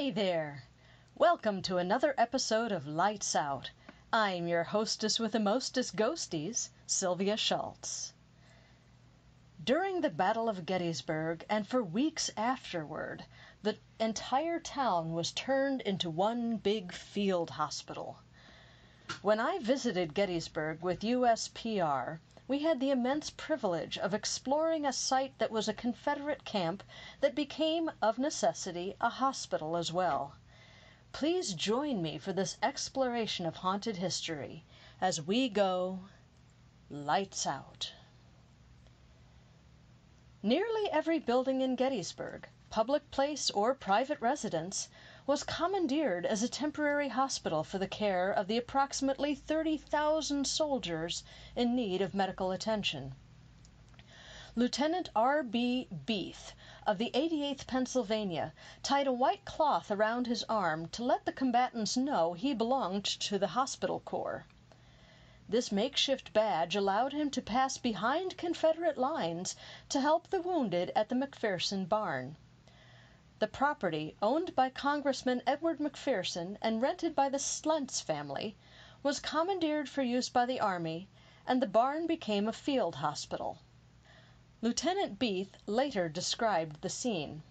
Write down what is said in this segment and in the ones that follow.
Hey there! Welcome to another episode of Lights Out. I'm your hostess with the mostest ghosties, Sylvia Schultz. During the Battle of Gettysburg, and for weeks afterward, the entire town was turned into one big field hospital. When I visited Gettysburg with USPR, we had the immense privilege of exploring a site that was a Confederate camp that became, of necessity, a hospital as well. Please join me for this exploration of haunted history as we go Lights Out. Nearly every building in Gettysburg, public place or private residence, was commandeered as a temporary hospital for the care of the approximately 30,000 soldiers in need of medical attention. Lieutenant R.B. Beath of the 88th Pennsylvania tied a white cloth around his arm to let the combatants know he belonged to the hospital corps. This makeshift badge allowed him to pass behind Confederate lines to help the wounded at the McPherson barn. The property, owned by Congressman Edward McPherson and rented by the Slentz family, was commandeered for use by the Army, and the barn became a field hospital. Lieutenant Beath later described the scene.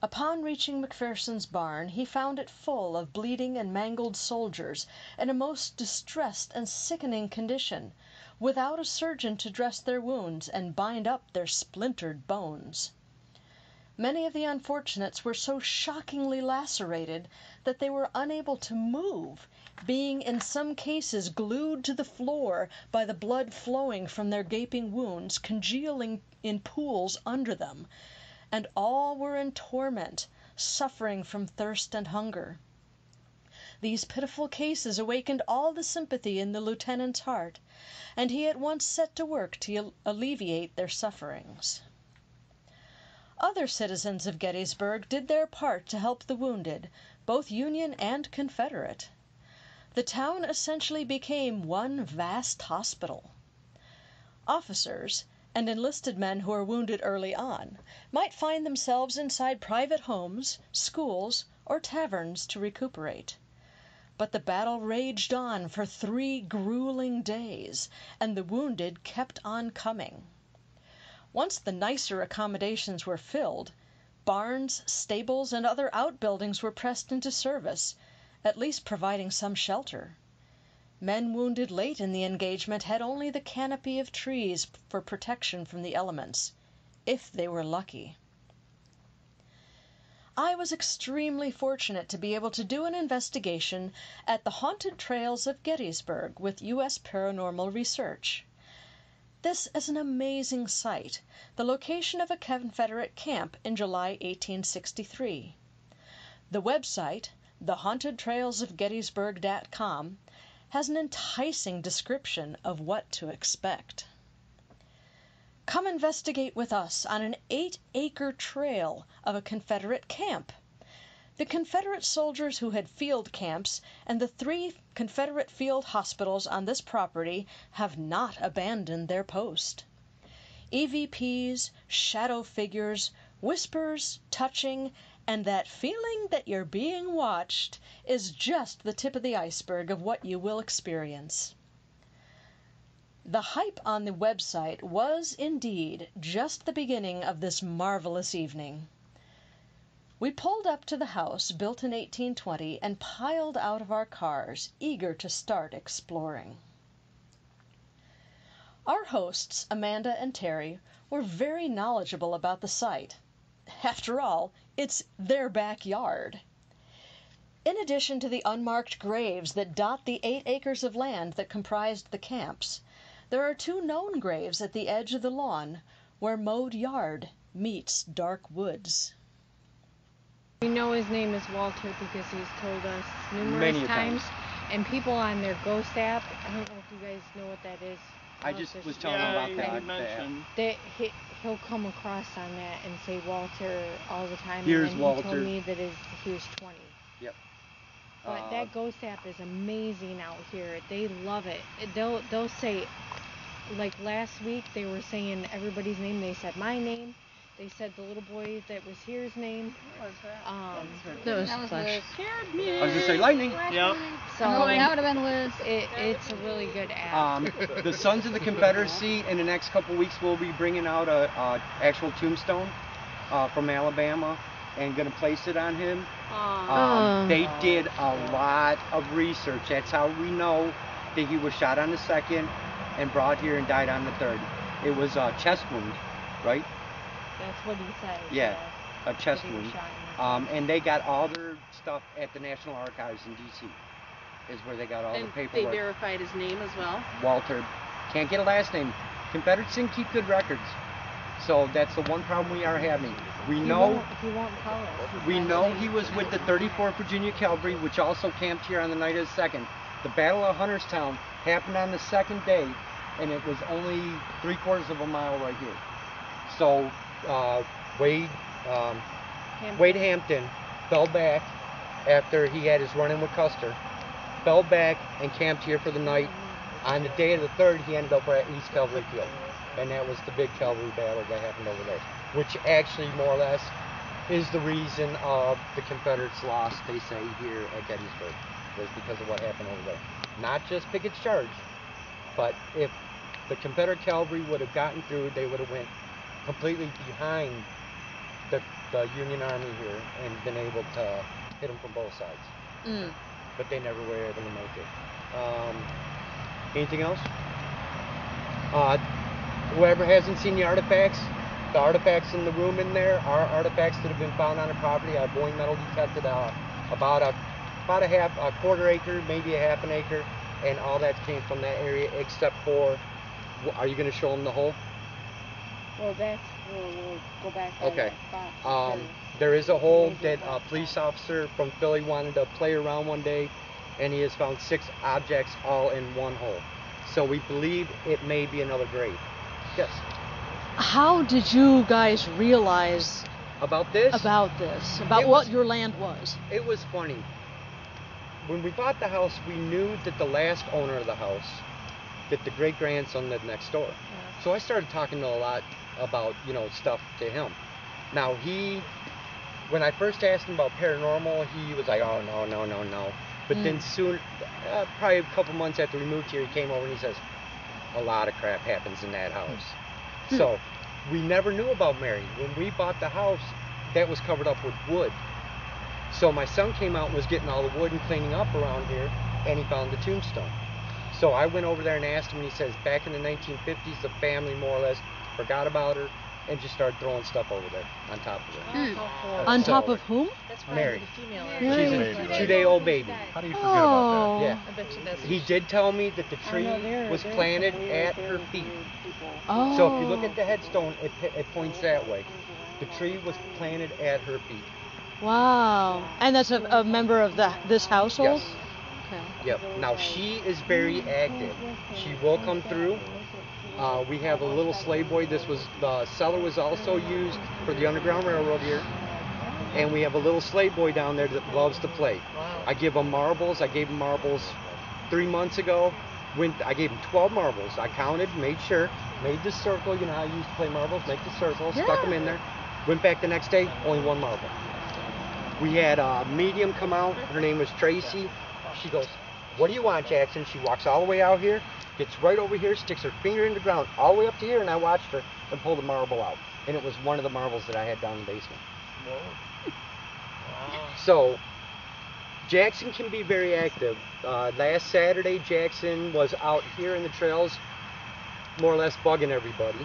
Upon reaching McPherson's barn, he found it full of bleeding and mangled soldiers in a most distressed and sickening condition, without a surgeon to dress their wounds and bind up their splintered bones. Many of the unfortunates were so shockingly lacerated that they were unable to move, being in some cases glued to the floor by the blood flowing from their gaping wounds, congealing in pools under them, and all were in torment, suffering from thirst and hunger. These pitiful cases awakened all the sympathy in the lieutenant's heart, and he at once set to work to alleviate their sufferings. Other citizens of Gettysburg did their part to help the wounded, both Union and Confederate. The town essentially became one vast hospital. Officers, and enlisted men who were wounded early on, might find themselves inside private homes, schools, or taverns to recuperate. But the battle raged on for 3 grueling days, and the wounded kept on coming. Once the nicer accommodations were filled, barns, stables, and other outbuildings were pressed into service, at least providing some shelter. Men wounded late in the engagement had only the canopy of trees for protection from the elements, if they were lucky. I was extremely fortunate to be able to do an investigation at the Haunted Trails of Gettysburg with U.S. Paranormal Research. This is an amazing site, the location of a Confederate camp in July 1863. The website, thehauntedtrailsofgettysburg.com, has an enticing description of what to expect. Come investigate with us on an 8-acre trail of a Confederate camp. The Confederate soldiers who had field camps and the 3 Confederate field hospitals on this property have not abandoned their post. EVPs, shadow figures, whispers, touching, and that feeling that you're being watched is just the tip of the iceberg of what you will experience. The hype on the website was, indeed, just the beginning of this marvelous evening. We pulled up to the house, built in 1820, and piled out of our cars, eager to start exploring. Our hosts, Amanda and Terry, were very knowledgeable about the site. After all, it's their backyard. In addition to the unmarked graves that dot the 8 acres of land that comprised the camps, there are 2 known graves at the edge of the lawn, where mowed yard meets dark woods. We know his name is Walter because he's told us numerous times. And people on their Ghost app, I don't know if you guys know what that is. I just was telling him about that. He'll come across on that and say Walter all the time. Here's and then Walter. He told me that he was 20. Yep. But that Ghost app is amazing out here. They love it. They'll say, like last week, they were saying everybody's name. They said my name. They said the little boy that was here's name. What was that? That was Flash. Scared me. I was gonna say Lightning. Yep. So that would have been Liz. It's a really good app. The Sons of the Confederacy in the next couple weeks will be bringing out a actual tombstone from Alabama and gonna place it on him. They did a lot of research. That's how we know that he was shot on the 2nd and brought here and died on the 3rd. It was a chest wound, right? That's what he said. Yeah, a chest wound. And they got all their stuff at the National Archives in D.C. is where they got all the paperwork. They verified his name as well? Walter. Can't get a last name. Confederates didn't keep good records. So that's the one problem we are having. We know he won't tell us. We know he was with the 34th Virginia Cavalry, which also camped here on the night of the 2nd. The Battle of Hunterstown happened on the 2nd day, and it was only 3/4 of a mile right here. So Wade Hampton fell back after he had his run-in with Custer, fell back and camped here for the night. On the day of the 3rd, he ended up at East Cavalry Field, and that was the big cavalry battle that happened over there, which actually more or less is the reason the Confederates lost, they say, here at Gettysburg, was because of what happened over there. Not just Pickett's charge, but if the Confederate cavalry would have gotten through, they would have went completely behind the Union Army here and been able to hit them from both sides. But they never were able to make it. Anything else? Whoever hasn't seen the artifacts in the room in there are artifacts that have been found on the property. Our Boeing metal detected about a quarter acre, maybe a half an acre, and all that came from that area except for, are you going to show them the hole? Well, we'll go back. Okay. There is a hole that a police officer from Philly wanted to play around one day, and he has found 6 objects all in one hole. So we believe it may be another grave. Yes. How did you guys realize about this? About what your land was? It was funny. When we bought the house, we knew that the last owner of the house, that the great-grandson lived next door. So I started talking a lot about, stuff to him. Now when I first asked him about paranormal, he was like, oh, no. But then soon, probably a couple months after we moved here, he came over and he says, a lot of crap happens in that house. So we never knew about Mary. When we bought the house, that was covered up with wood. So my son came out and was getting all the wood and cleaning up around here, and he found the tombstone. So I went over there and asked him, and he says back in the 1950s, the family more or less forgot about her and just started throwing stuff over there on top of it. On top of whom? That's probably Mary. the female. She's a 2-day-old baby. How do you forget about that? Yeah. I bet you that's He did tell me that the tree was planted at her feet. Oh. So if you look at the headstone, it points that way. The tree was planted at her feet. Wow. And that's a member of this household? Yes. Okay. Yep. Now she is very active. She will come through. We have a little sleigh boy. The cellar was also used for the Underground Railroad here. And we have a little sleigh boy down there that loves to play. I give him marbles. I gave him marbles 3 months ago. I gave him 12 marbles. I counted, made sure, made the circle. You know how you used to play marbles? Make the circle, stuck them in there. Went back the next day, only 1 marble. We had a medium come out. Her name was Tracy. She goes, what do you want, Jackson? She walks all the way out here, gets right over here, sticks her finger in the ground all the way up to here, and I watched her and pull the marble out. And it was one of the marbles that I had down in the basement. So Jackson can be very active. Last Saturday, Jackson was out here in the trails, more or less bugging everybody.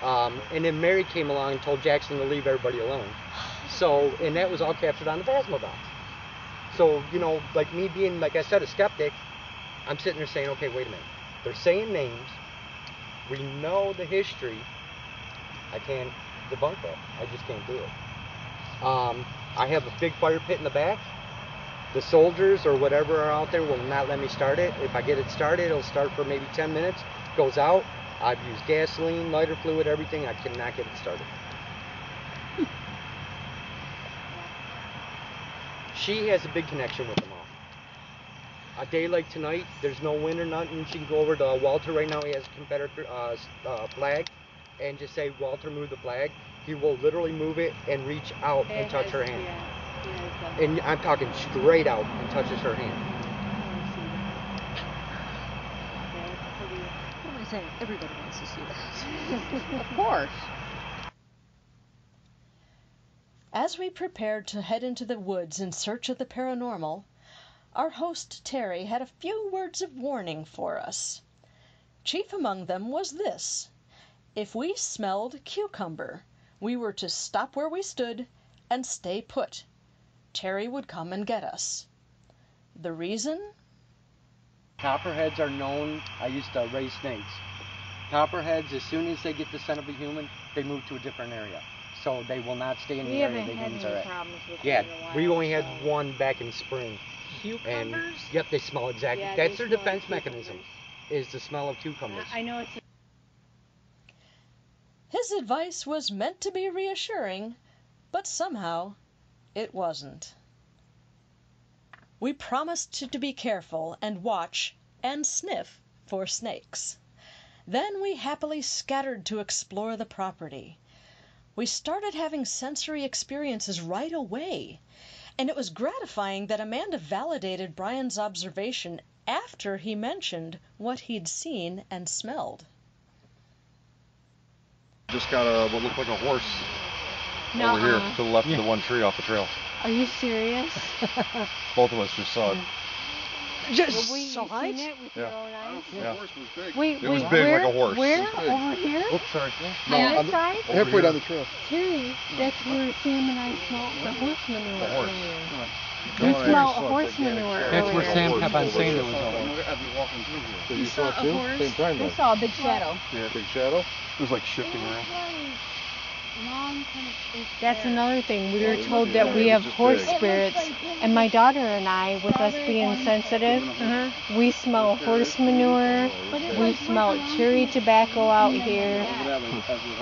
And then Mary came along and told Jackson to leave everybody alone. So, and that was all captured on the Phasma box. So, like me being, like I said, a skeptic, I'm sitting there saying, okay, wait a minute. They're saying names. We know the history. I can't debunk that. I just can't do it. I have a big fire pit in the back. The soldiers or whatever are out there will not let me start it. If I get it started, it'll start for maybe 10 minutes, goes out. I've used gasoline, lighter fluid, everything. I cannot get it started. She has a big connection with them all. A day like tonight, there's no wind or nothing. She can go over to Walter right now. He has a Confederate flag. and just say, Walter, move the flag, he will literally move it and reach out and touch her hand. And I'm talking straight out and touches her hand. What am I saying? Everybody wants to see that. Of course. As we prepared to head into the woods in search of the paranormal, our host Terry had a few words of warning for us. Chief among them was this: if we smelled cucumber, we were to stop where we stood and stay put. Terry would come and get us. The reason? Copperheads are known. I used to raise snakes. Copperheads, as soon as they get the scent of a human, they move to a different area. So they will not stay in the area the humans are at. Yeah, we only had one back in spring. Cucumbers? And, yep, they smell exactly. Yeah, that's their smell defense cucumbers. mechanism, is the smell of cucumbers. I know it's... His advice was meant to be reassuring, but somehow it wasn't. We promised to be careful and watch and sniff for snakes. Then we happily scattered to explore the property. We started having sensory experiences right away, and it was gratifying that Amanda validated Brian's observation after he mentioned what he'd seen and smelled. Just got what looked like a horse over here to the left of the one tree off the trail. Are you serious? Both of us just saw it. Just Well, saw seen it? it with your own eyes? Yeah. The horse was big. Wait, It was wait, big where? like a horse. Where? It was big. Over here? Oops, sorry. On on this side? halfway down the trail. Terry, that's where Sam and I smelled the horse manure The horse. earlier. No, We I smell saw a it. horse manure That's where earlier. Sam kept on saying it was I'm over. gonna be walking through here. So you saw it too? horse? Same time We then? saw a big shadow. Yeah, big shadow. It was like shifting around. That's another thing. We were Well, told yeah, that we it have was just horse big. spirits, and my daughter and I, with us being sensitive, we smell horse manure, we smell cherry tobacco out here.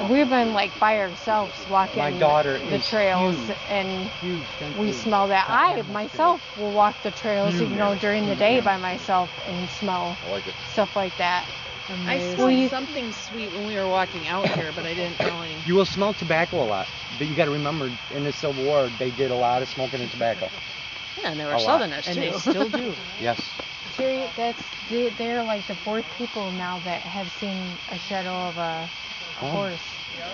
We've been like by ourselves walking My daughter the is trails, huge. and Huge we sensory smell that. I atmosphere. myself will walk the trails, Huge. you know, during the day by myself and smell I like it. stuff like that. I Well, smelled you- something sweet when we were walking out here, but I didn't really... You will smell tobacco a lot. But you got to remember, in the Civil War, they did a lot of smoking and tobacco. Yeah, and they were A lot. Southerners, And too. they still do. Yes. Terry, they're like the fourth people now that have seen a shadow of a Oh. horse.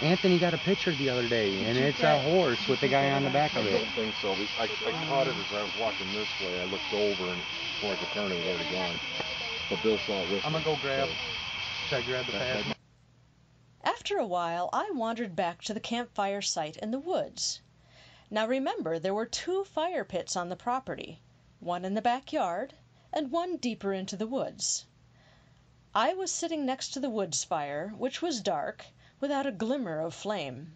Anthony got a picture the other day, and it's a horse with the guy on the back I of don't it. think so. I caught it as I was walking this way. I looked over and before I could turn, it was already gone. But Bill saw it with I'm me. going to go grab. so- Should I grab the pad? After a while, I wandered back to the campfire site in the woods. Now remember, there were 2 fire pits on the property, one in the backyard and one deeper into the woods. I was sitting next to the woods fire, which was dark, without a glimmer of flame.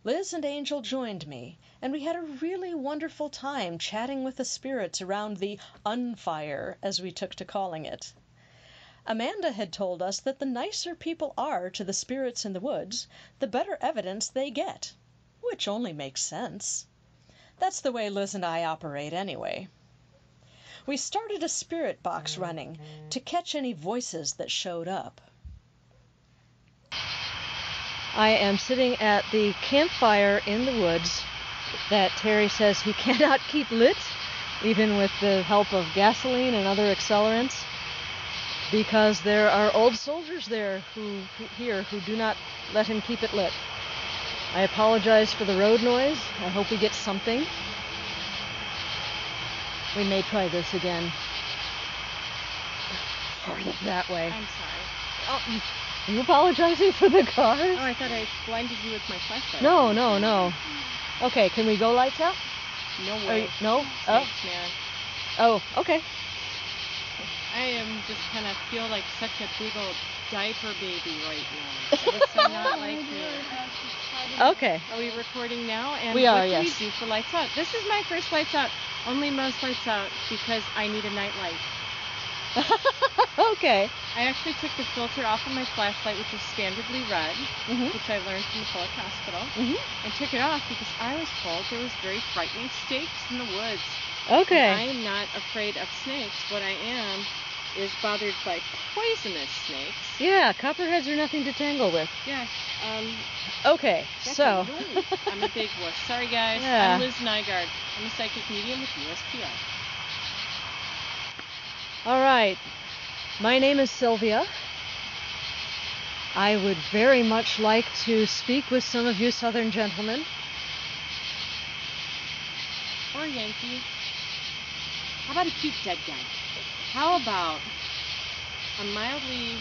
Liz and Angel joined me, and we had a really wonderful time chatting with the spirits around the unfire, as we took to calling it. Amanda had told us that the nicer people are to the spirits in the woods, the better evidence they get, which only makes sense. That's the way Liz and I operate anyway. We started a spirit box running to catch any voices that showed up. I am sitting at the campfire in the woods that Terry says he cannot keep lit, even with the help of gasoline and other accelerants, because there are old soldiers there who do not let him keep it lit. I apologize for the road noise. I hope we get something. We may try this again. That way. I'm sorry. Oh, you apologizing for the cars? Oh, I thought I blinded you with my flashlight. No. Okay, can we go lights out? No Are way. you, no? Thanks, man. Oh, okay. I am just kind of feel like such a big old diaper baby right now. It's so not like me. Okay. Are we recording now? And We are, what do yes. we do for lights out? This is my first lights out. Only most lights out because I need a night light. Okay. I actually took the filter off of my flashlight, which is standardly red, Mhm. which I learned from the Polish hospital, Mhm. and took it off because I was told there was very frightening snakes in the woods. Okay. I am not afraid of snakes. What I am is bothered by poisonous snakes. Yeah, copperheads are nothing to tangle with. Yeah. Okay, so. I'm a big wuss. Sorry, guys. Yeah. I'm Liz Nygaard. I'm a psychic medium with USPR. All right. My name is Sylvia. I would very much like to speak with some of you Southern gentlemen. Or Yankee. How about a cute dead guy? How about a mildly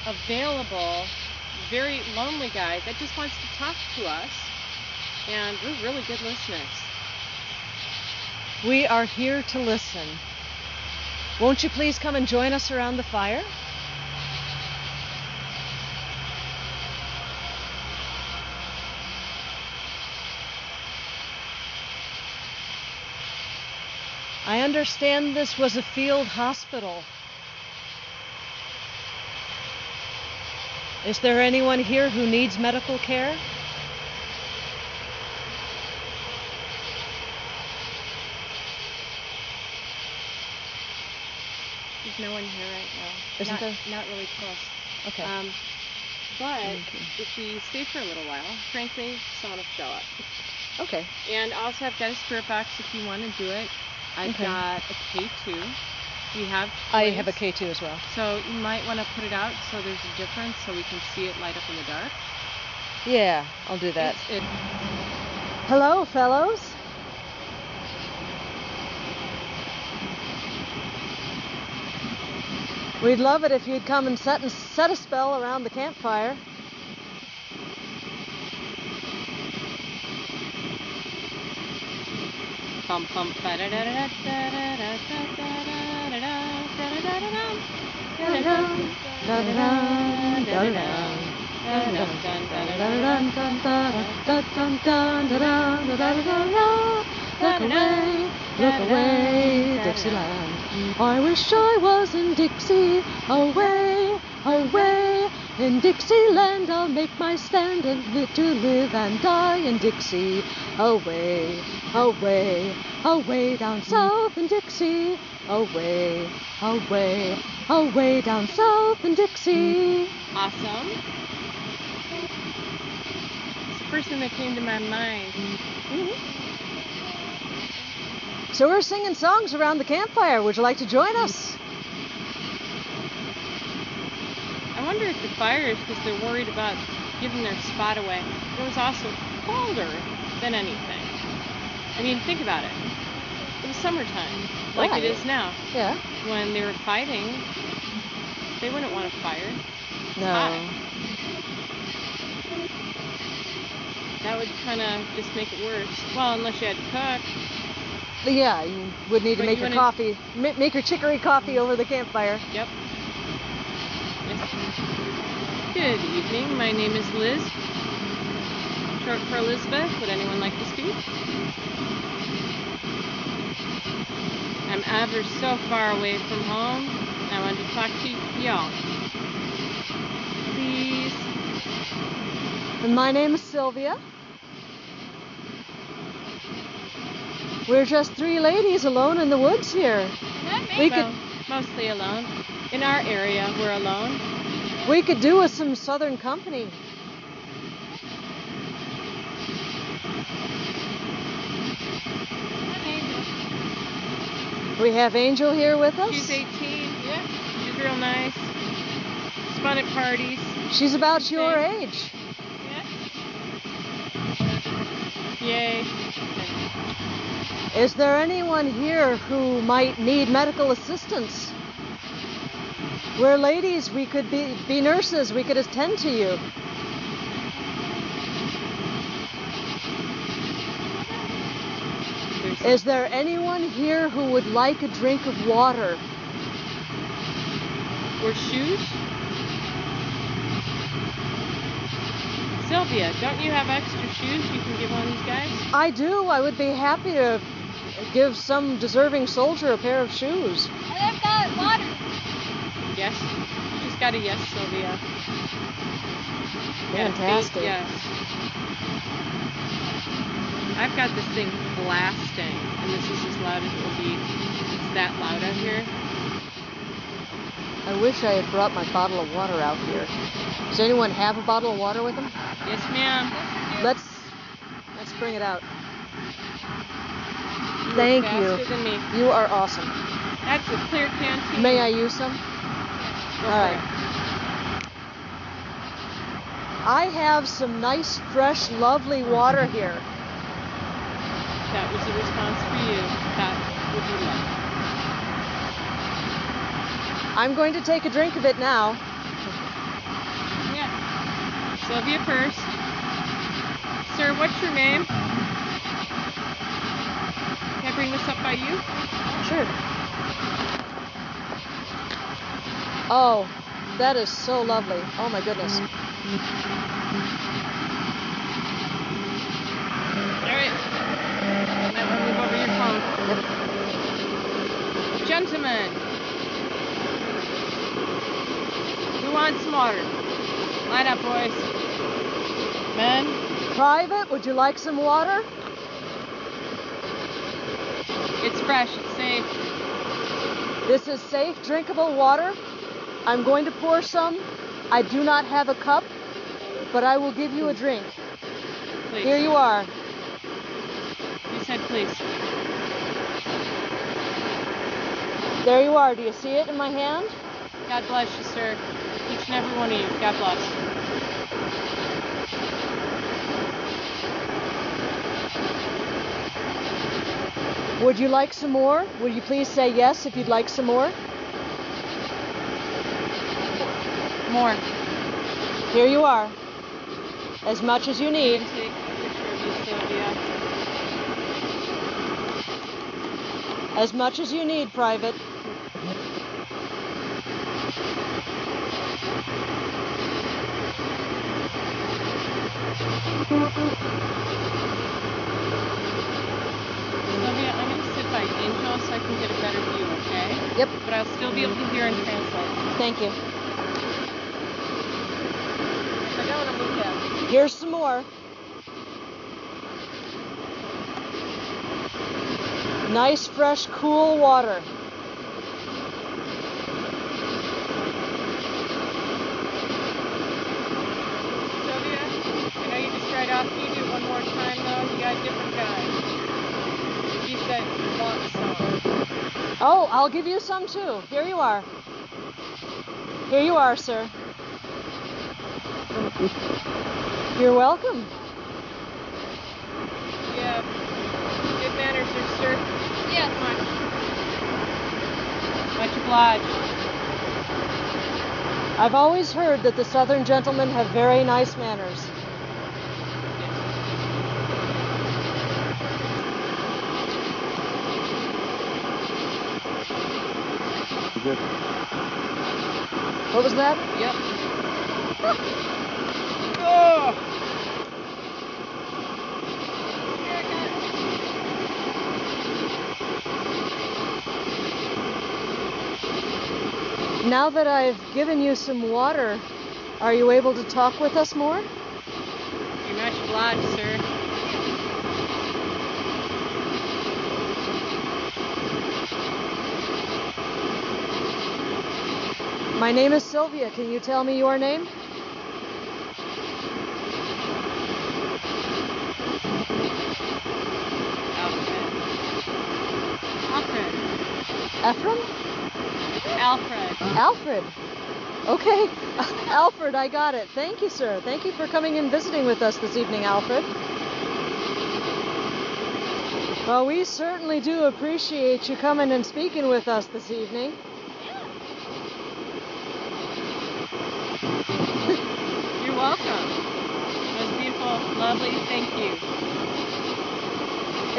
available, very lonely guy that just wants to talk to us, and we're really good listeners. We are here to listen. Won't you please come and join us around the fire? I understand this was a field hospital. Is there anyone here who needs medical care? There's no one here right now. Isn't there? Not really close. Okay. But if we stay for a little while, frankly, someone will show up. Okay. And also I've got a spirit box if you want to do it. I've got a K2. We have I have a K2 as well. So you might want to put it out so there's a difference so we can see it light up in the dark. Yeah, I'll do that. Hello, fellows. We'd love it if you'd come and set a spell around the campfire. Bum bum ba da da da da da da da. Look away, Dixieland. I wish I was in Dixie. Away, away. In Dixieland I'll make my stand and live to live and die in Dixie. Away, away, away down south in Dixie. Away, away, away down south in Dixie. Awesome. It's the first thing that came to my mind. So we're singing songs around the campfire. Would you like to join us? I wonder if the fire is because they're worried about giving their spot away. It was also colder than anything. I mean, think about it. It was summertime, like it is now. Yeah. When they were fighting, they wouldn't want a fire. No. Hot. That would kind of just make it worse. Well, unless you had to cook. Yeah, you would need to make your coffee, make your chicory coffee over the campfire. Yep. Yes. Good evening. My name is Liz. Short for Elizabeth. Would anyone like to speak? I'm ever so far away from home. I wanted to talk to y'all. Please. And my name is Sylvia. We're just three ladies alone in the woods here. Mostly alone. In our area, we're alone. We could do with some southern company. We have Angel here with us. She's 18. Yeah. She's real nice. She's fun at parties. She's about your age. Yeah. Yay. Is there anyone here who might need medical assistance? We're ladies, we could be nurses, we could attend to you. Is there anyone here who would like a drink of water? Or shoes? Sylvia, don't you have extra shoes you can give one of these guys? I do. I would be happy to give some deserving soldier a pair of shoes. I've got water. Yes. Just got a yes, Sylvia. Fantastic. Yes. I've got this thing blasting, and this is as loud as it will be. It's that loud out here. I wish I had brought my bottle of water out here. Does anyone have a bottle of water with them? Yes, ma'am. Let's bring it out. Thank you. Faster than me. You are awesome. That's a clear canteen. May I use some? Go All for right. it. I have some nice, fresh, lovely water here. That was a response for you. That would you like? I'm going to take a drink of it now. Yeah. Sylvia first. Sir, what's your name? Can I bring this up by you? Sure. Oh, that is so lovely. Oh my goodness. Alright. Might want to move over your phone. Gentlemen. Who wants some water? Line up, boys. Men. Private, would you like some water? It's fresh. It's safe. This is safe, drinkable water. I'm going to pour some. I do not have a cup, but I will give you a drink. Please. Here you are. You said please. There you are. Do you see it in my hand? God bless you, sir. Each and every one of you. God bless. Would you like some more? Would you please say yes if you'd like some more? More. Here you are. As much as you need. Take a picture of you, Sylvia. As much as you need, Private. Sylvia, I'm going to sit by Angel so I can get a better view, okay? Yep. But I'll still be able to hear and translate. Thank you. I don't want to move that. Here's some more. Nice, fresh, cool water. Sylvia, I know you just tried off. Can you do it one more time, though? You got a different guy. You said you want some. Oh, I'll give you some too. Here you are. Here you are, sir. You're welcome. Yeah. Good manners, sir. Yes, much obliged. I've always heard that the Southern gentlemen have very nice manners. Good. What was that? Yep. Oh! Now that I've given you some water, are you able to talk with us more? You're much obliged, sir. My name is Sylvia. Can you tell me your name? Alfred. Ephraim? Alfred. Alfred. Okay. Alfred, I got it. Thank you, sir. Thank you for coming and visiting with us this evening, Alfred. Well, we certainly do appreciate you coming and speaking with us this evening. You're welcome. It was beautiful, lovely. Thank you.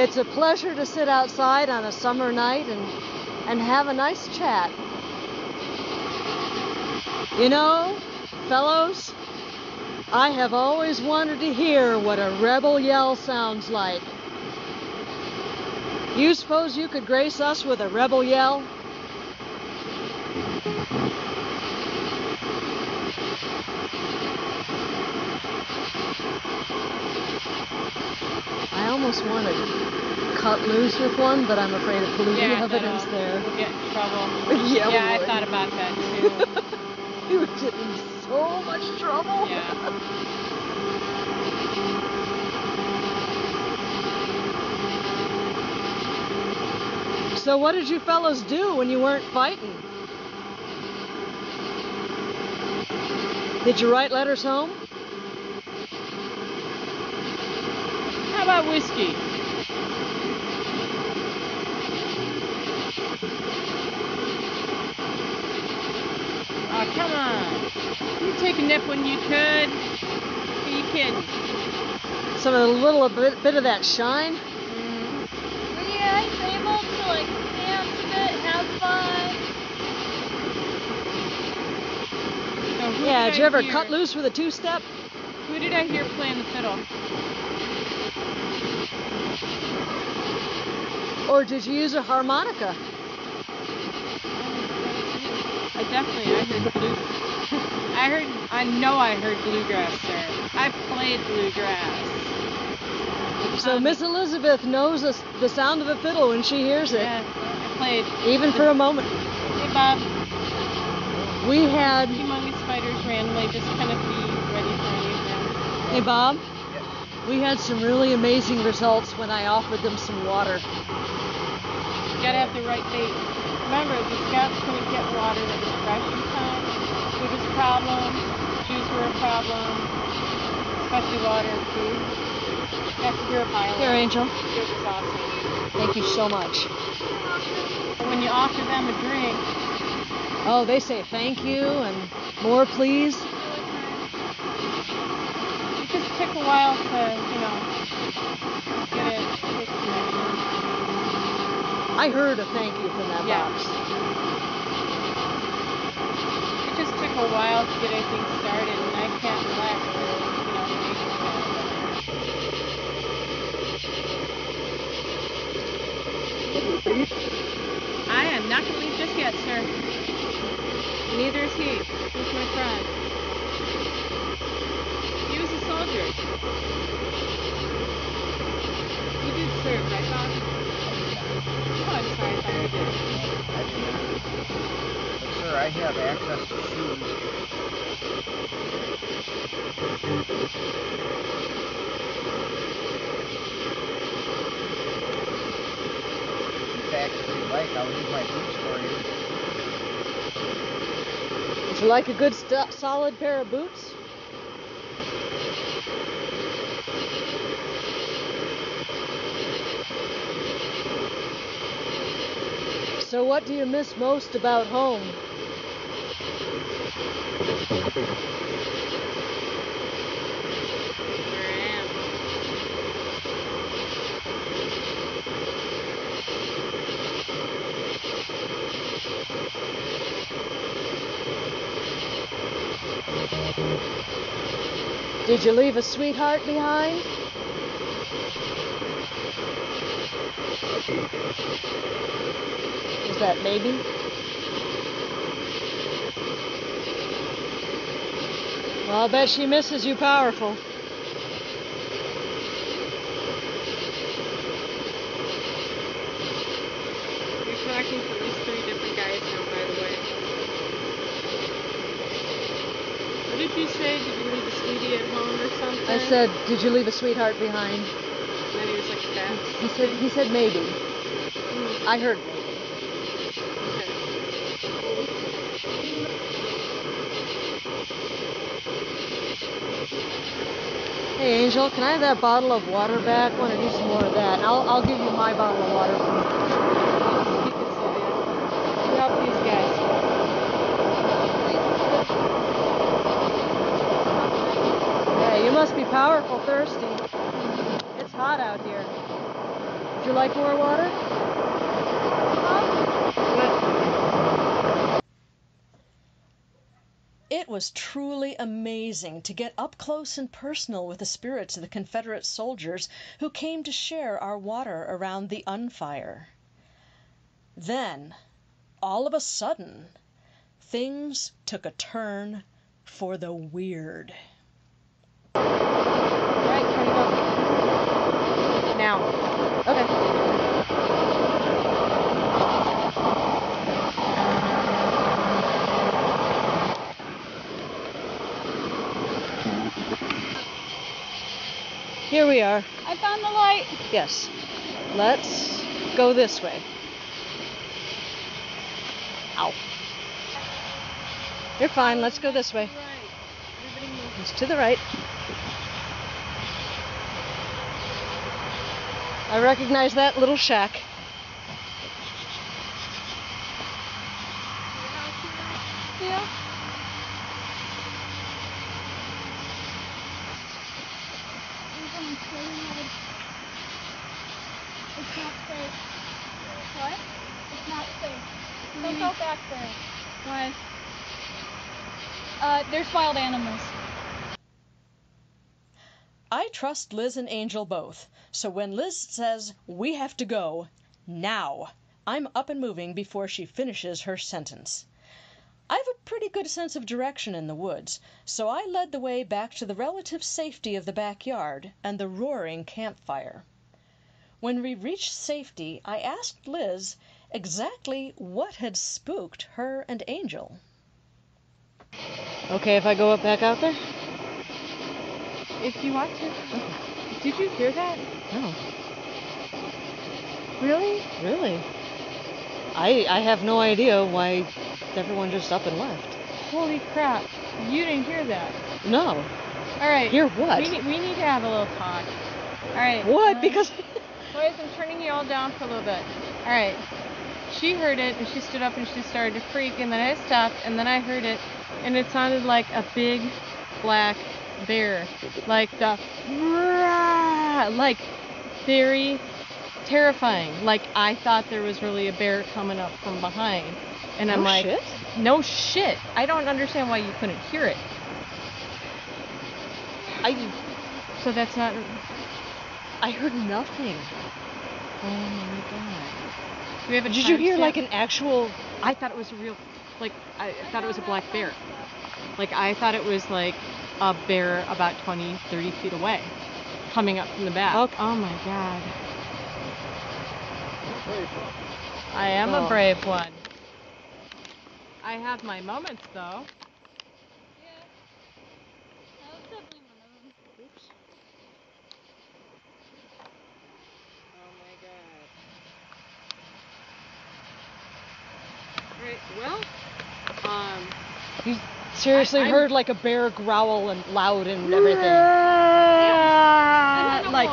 It's a pleasure to sit outside on a summer night and have a nice chat. You know, fellows, I have always wanted to hear what a rebel yell sounds like. You suppose you could grace us with a rebel yell? I almost want to cut loose with one, but I'm afraid of polluting evidence there. We'll get in trouble. Yeah, I thought about that too. You would get in so much trouble. Yeah. So what did you fellows do when you weren't fighting? Did you write letters home? How about whiskey? Oh, come on. You take a nip when you could. Are you kidding? Some of a little bit of that shine? Were you guys able to like dance a bit, have fun? So Yeah, did you ever cut loose with a two-step? Who did I hear playing the fiddle? Or did you use a harmonica? I heard bluegrass, sir. I played bluegrass. So Miss Elizabeth knows the sound of a fiddle when she hears it. Yeah, I played. Even for a moment. Hey, Bob. We had... Humongous spiders randomly just kind of be ready for anything. Hey, Bob. We had some really amazing results when I offered them some water. You gotta have the right bait. Remember, the scouts couldn't get water that was fresh in time. Food was a problem. Shoes were a problem. Especially water and food. After you're a pilot. Here, Angel. It was awesome. Thank you so much. But when you offer them a drink... Oh, they say thank you and more please. It just took a while to, get it. I heard a thank you from that box. It just took a while to get anything started, and I can't relax I am not going to leave just yet, sir. Neither is he. He's my friend. He was a soldier. You did serve, right, Bob? Oh, I'm sorry, I thought you did. But sir, I have access to shoes. In fact, if you'd like, I'll leave my boots for you. Would you like a good solid pair of boots? So what do you miss most about home? Where I am. Did you leave a sweetheart behind? Was that maybe? Well, I'll bet she misses you powerful. You're talking to at least 3 different guys now, by the way. What did you say? Did you leave a sweetie at home or something? I said, did you leave a sweetheart behind? And then he was like, that. He said maybe. I heard maybe. Hey Angel, can I have that bottle of water back? I want to do some more of that. I'll give you my bottle of water. Keep it, Sylvia. You help these guys. Yeah, you must be powerful thirsty. It's hot out here. Would you like more water? It was truly amazing to get up close and personal with the spirits of the Confederate soldiers who came to share our water around the unfire. Then, all of a sudden, things took a turn for the weird. All right, 20 bucks. Now. Okay. Here we are. I found the light. Yes. Let's go this way. Ow. You're fine. Let's go this way. Right. Everybody move. It's to the right. I recognize that little shack. Yeah. It's not safe. What? It's not safe. Don't go back there. Why? There's wild animals. I trust Liz and Angel both, so when Liz says we have to go now, I'm up and moving before she finishes her sentence. I have a pretty good sense of direction in the woods, so I led the way back to the relative safety of the backyard and the roaring campfire. When we reached safety, I asked Liz exactly what had spooked her and Angel. Okay, if I go back out there? If you want to. Did you hear that? No. Really? Really? I have no idea why everyone just up and left. Holy crap. You didn't hear that. No. All right. Hear what? We need to have a little talk. All right. What? Because... Boys, I'm turning you all down for a little bit. All right. She heard it, and she stood up, and she started to freak, and then I stopped, and then I heard it, and it sounded like a big black bear. Like the... Like, very terrifying. Like, I thought there was really a bear coming up from behind. And I'm like, shit? No shit. I don't understand why you couldn't hear it. So that's not... I heard nothing. Oh my god. Do we have a Did you hear timestamp? like an actual... I thought it was a real... Like, I thought it was a black bear. Like, I thought it was like a bear about 20, 30 feet away. Coming up from the back. Okay. Oh my god. I am a brave one. I have my moments, though. Yeah. That was definitely one of them. Oops. Oh my god. Alright, well, You seriously I- heard like a bear growl and loud and everything.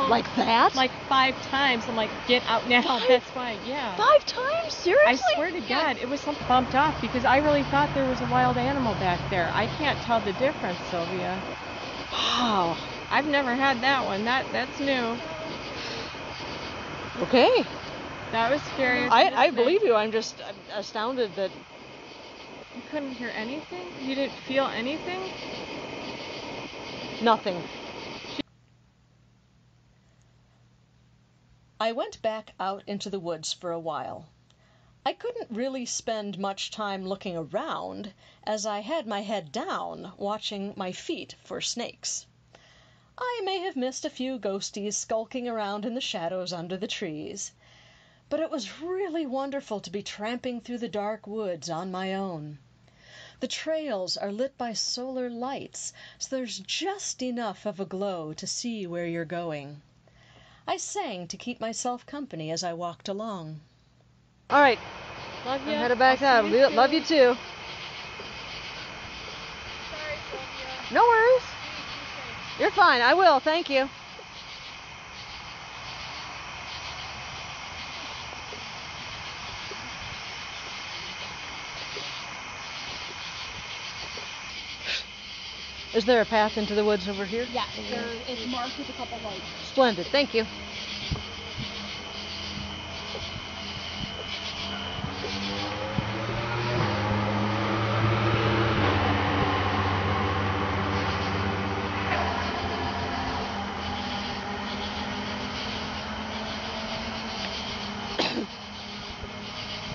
Like that? like 5 times. I'm like, get out now. That's why, yeah. 5 times? Seriously? I swear to God, it was something bumped off because I really thought there was a wild animal back there. I can't tell the difference, Sylvia. Wow. I've never had that one. That's new. Okay. That was scary. I believe you. I'm just astounded that... You couldn't hear anything? You didn't feel anything? Nothing. I went back out into the woods for a while. I couldn't really spend much time looking around, as I had my head down, watching my feet for snakes. I may have missed a few ghosties skulking around in the shadows under the trees, but it was really wonderful to be tramping through the dark woods on my own. The trails are lit by solar lights, so there's just enough of a glow to see where you're going. I sang to keep myself company as I walked along. All right. Love you. I'm headed back out. Love you too. Sorry, Sylvia. No worries. You're fine. I will. Thank you. Is there a path into the woods over here? Yeah, it's marked with a couple lights. Splendid. Thank you.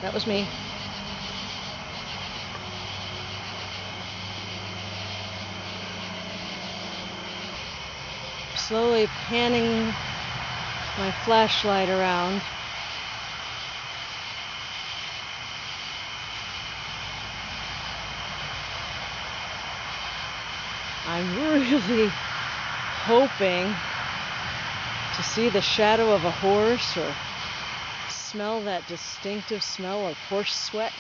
That was me. Slowly panning my flashlight around. I'm really hoping To see the shadow of a horse or smell that distinctive smell of horse sweat.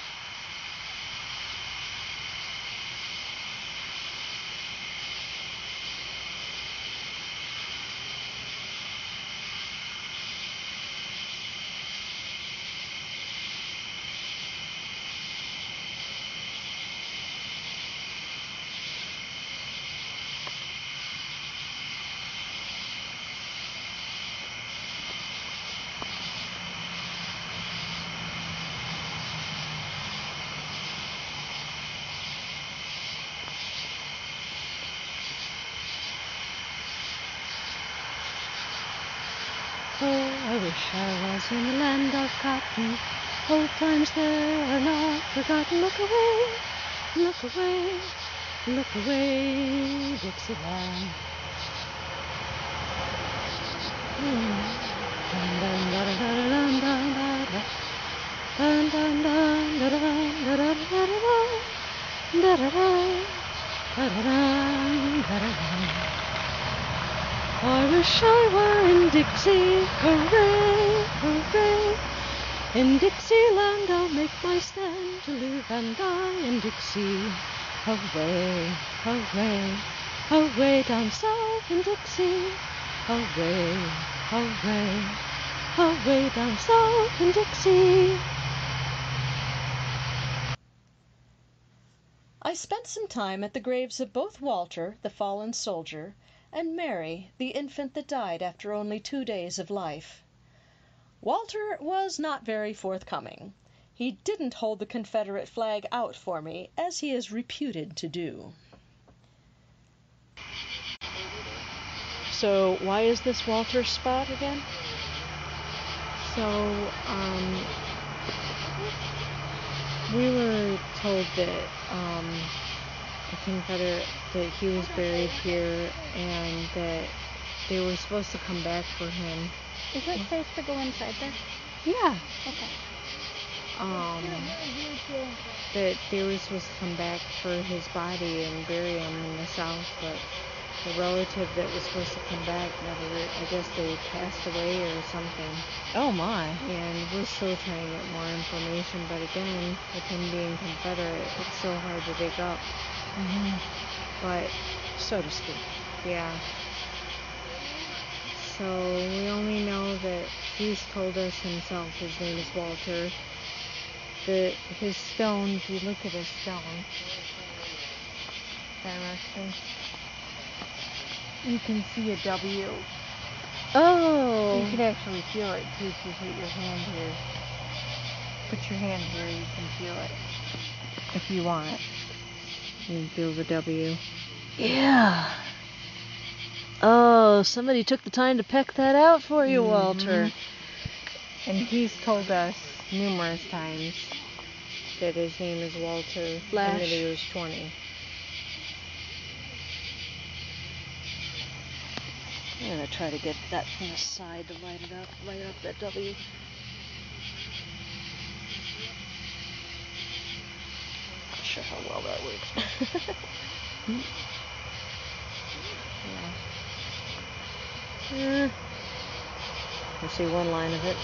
Oh, I wish I was in the land of cotton. Old times there are not forgotten. Look away, look away, look away, Dixieland. I wish I were in Dixie, hooray, hooray. In Dixieland I'll make my stand to live and die in Dixie. Hooray, hooray, hooray down south in Dixie. Hooray, hooray, hooray down south in Dixie. I spent some time at the graves of both Walter, the fallen soldier, and Mary, the infant that died after only 2 days of life. Walter was not very forthcoming. He didn't hold the Confederate flag out for me, as he is reputed to do. So, why is this Walter's spot again? So, we were told that the Confederate, that he was buried here and that they were supposed to come back for him. Is it safe to go inside there? Yeah. Okay. That they were supposed to come back for his body and bury him in the South, but the relative that was supposed to come back never, I guess they passed away or something. Oh my. And we're still trying to get more information, but again, with him being Confederate, it's so hard to dig up. Mm-hmm. But, So to speak. yeah. So we only know that he's told us himself, his name is Walter, that his stone, if you look at his stone, direction, you can see a W. Oh. You can actually feel it too if you put your hand here. Put your hand here, you can feel it. If you want. You can feel the W. Yeah. Oh, somebody took the time to peck that out for you, Walter. And he's told us numerous times that his name is Walter Flash. and that he was 20. I'm going to try to get that from the side to light up that W. Not sure how well that works. Yeah. I see one line of it.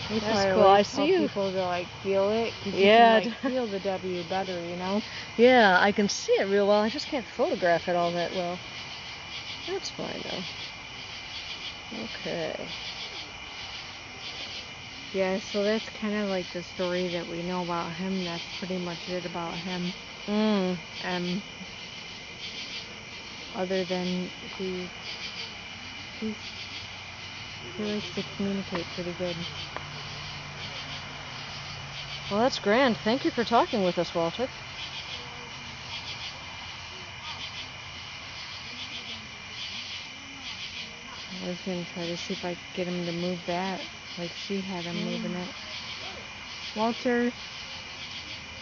We That's try to cool. always I see tell you. people to like feel it, 'cause Yeah. you can like feel the W better, you know? Yeah, I can see it real well. I just can't photograph it all that well. That's fine though. Okay. Yeah, so that's kind of like the story that we know about him. That's pretty much it about him. Other than he likes to communicate pretty good. Well, that's grand. Thank you for talking with us, Walter. I was going to try to see if I could get him to move that, like she had him moving it. Walter,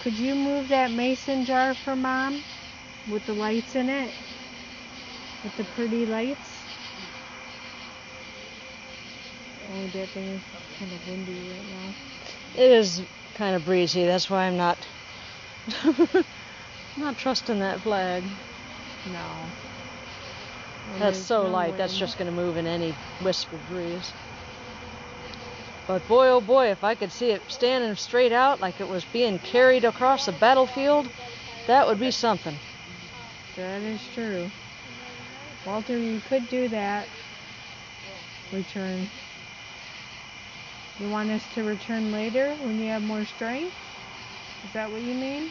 could you move that mason jar for Mom? With the lights in it? With the pretty lights? Oh, that thing is kind of windy right now. It is kind of breezy. That's why I'm not not trusting that flag. No. And That's there's so no light, that's wind. just going to move in any wisp of breeze. But boy, oh boy, if I could see it standing straight out like it was being carried across the battlefield, that would be something. That is true. Walter, you could do that. Return. You want us to return later when you have more strength? Is that what you mean?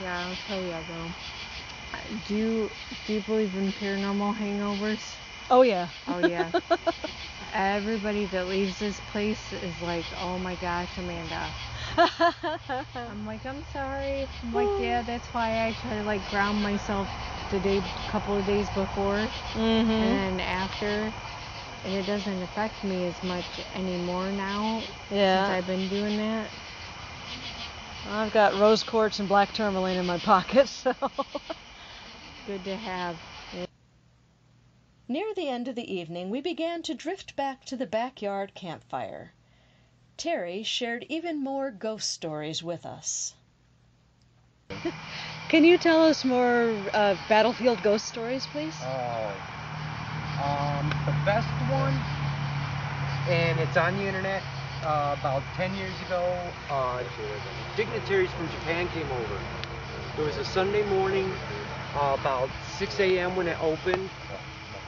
Yeah, I'll tell you though. Do you believe in paranormal hangovers? Oh yeah. Oh yeah. Everybody that leaves this place is like, oh my gosh, Amanda. I'm like, I'm sorry. I'm like, yeah, that's why I try to like ground myself the couple of days before, and then after, and it doesn't affect me as much anymore now. Yeah. Since I've been doing that. I've got rose quartz and black tourmaline in my pocket, so. Good to have. Near the end of the evening, we began to drift back to the backyard campfire. Terry shared even more ghost stories with us. Can you tell us more battlefield ghost stories, please? The best one, and it's on the internet, about 10 years ago, dignitaries from Japan came over. It was a Sunday morning, about 6 a.m. when it opened.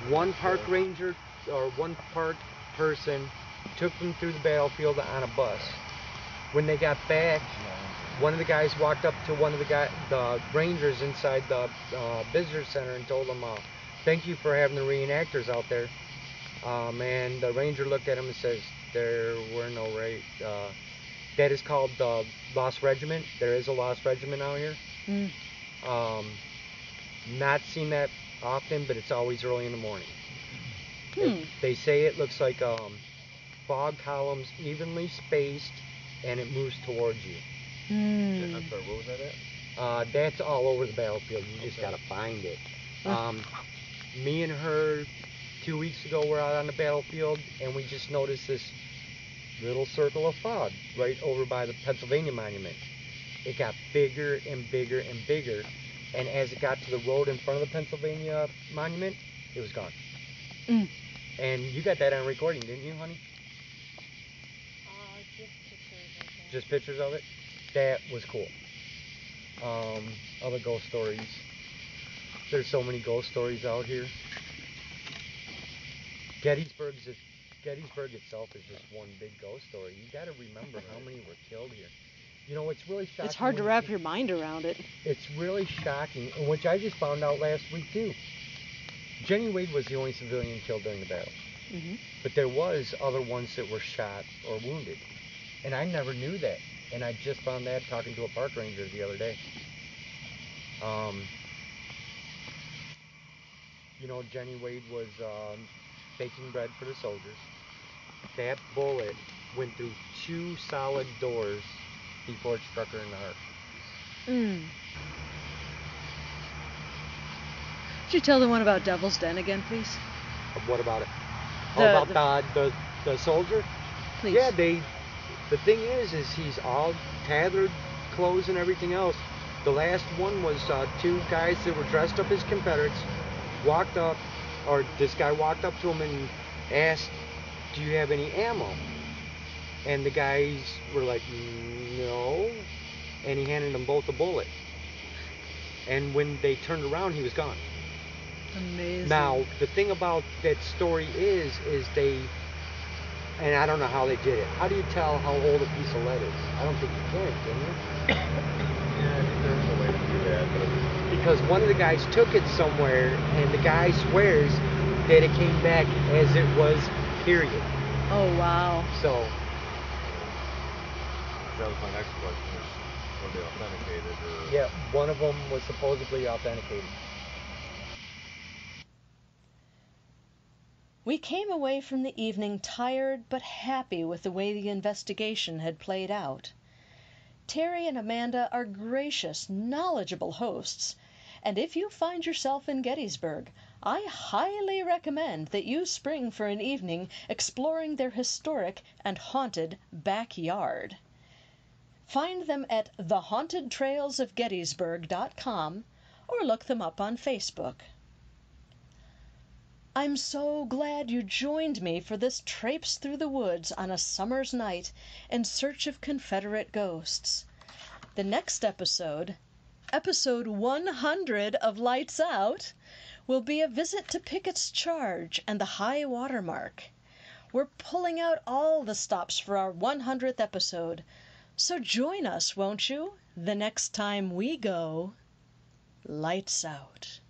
One park ranger, or one park person, took them through the battlefield on a bus. When they got back, one of the guys walked up to one of the rangers inside the visitor center and told them, thank you for having the reenactors out there. And the ranger looked at him and says, there were no that is called the Lost Regiment. There is a Lost Regiment out here. Not seen that often, but it's always early in the morning. They say it looks like fog columns evenly spaced, and it moves towards you. I'm sorry, what was that at? That's all over the battlefield. You just gotta find it. Me and her 2 weeks ago were out on the battlefield, and we just noticed this little circle of fog right over by the Pennsylvania Monument. It got bigger and bigger and bigger, and as it got to the road in front of the Pennsylvania Monument, it was gone. And you got that on recording, didn't you, honey? Just pictures of it? That was cool. Other ghost stories. There's so many ghost stories out here. Gettysburg itself is just one big ghost story. You got to remember how many were killed here. You know, it's really shocking. It's hard to wrap your mind around it. It's really shocking, which I just found out last week too. Jenny Wade was the only civilian killed during the battle. But there was other ones that were shot or wounded. And I never knew that. And I just found that talking to a park ranger the other day. You know, Jenny Wade was baking bread for the soldiers. That bullet went through 2 solid doors before it struck her in the heart. Could you tell the one about Devil's Den again, please? What about it? About the soldier? Please. Yeah, the thing is he's all tattered clothes and everything else. The last one was 2 guys that were dressed up as Confederates this guy walked up to him and asked, do you have any ammo? And the guys were like, no. And he handed them both a bullet. And when they turned around, he was gone. Amazing. Now, the thing about that story is they, and I don't know how they did it. How do you tell how old a piece of lead is? I don't think you can you? Yeah, I think there's a way to do that, but Because one of the guys took it somewhere, and the guy swears that it came back as it was, period. Oh, wow. So, that was my next question, is were they authenticated or... yeah, one of them was supposedly authenticated. We came away from the evening tired but happy with the way the investigation had played out. Terry and Amanda are gracious, knowledgeable hosts, and if you find yourself in Gettysburg, I highly recommend that you spring for an evening exploring their historic and haunted backyard. Find them at thehauntedtrailsofgettysburg.com or look them up on Facebook. I'm so glad you joined me for this traipse through the woods on a summer's night in search of Confederate ghosts. The next episode, episode 100 of Lights Out, will be a visit to Pickett's Charge and the high water mark. We're pulling out all the stops for our 100th episode, so join us, won't you, the next time we go Lights Out.